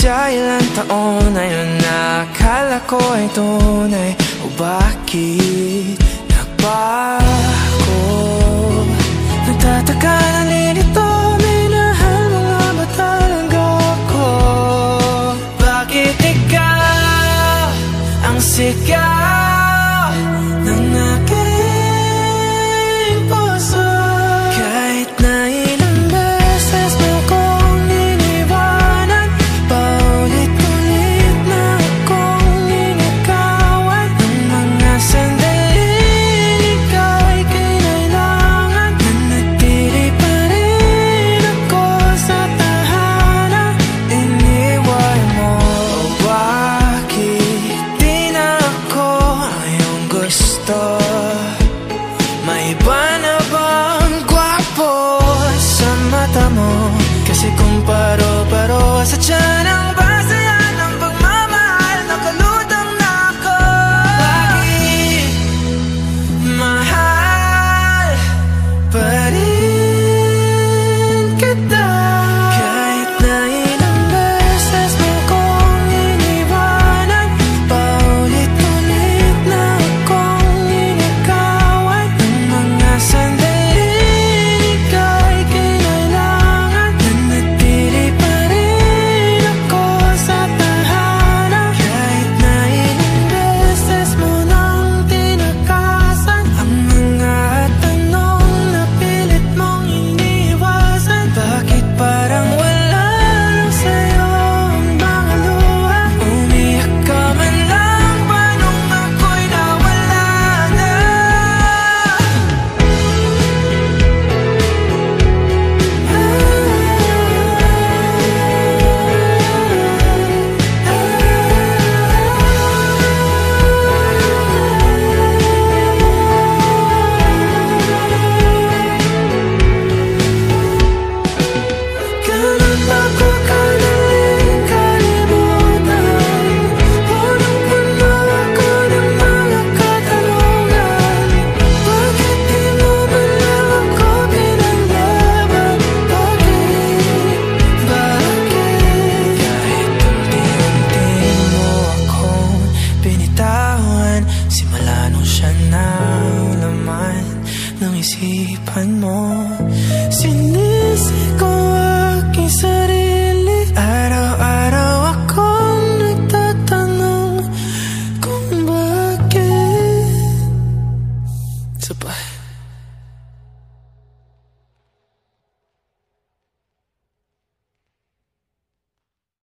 Sa ilang taon ngayon na akala ko ay tunay, o bakit nagbago? Nagtataka na nilito, minahal mo nga ba talaga ako? Bakit ikaw ang sigaw ng aking puso? Kahit na ilang beses mo kong iniwanan, paulit-ulit na akong inikawan. Ang mga sandaling ikaw ay kinailangan, nanatili pa rin ako sa tahanan. Iniwan mo, o bakit di na ako ang iyong gusto? May iba na bang gwapo sa mata mo? Kasi kung paro-paro sa tiyan ang basayan ng pagmamahal, nakalutang na ako. Bakit mahal pa rin kita? Kahit na ilang beses mo kong iniwanan, paulit-ulit na akong inikawan. Ang mga sandaling ikaw ay kinailangan, nanatili pa rin ako sa tahanan. Kahit na ilang beses mo nang tinakasan ang mga tanong na pilit mong iniwasan. Bakit parang wala lang sa'yo ang mga luha? Umiyak ka man lang ba nung ako'y nawala na? Ganun ba ko kadaling kalimutan? Punong-puno ako ng mga katanungan. Bakit di mo man lang ako pinaglaban? Bakit? Kahit unti-unti mo akong binitawan, simula nung siya na ang laman ng isipan mo. Sinisi ko aking sarili, araw-araw akong nagtatanong kung bakit. Isa pa.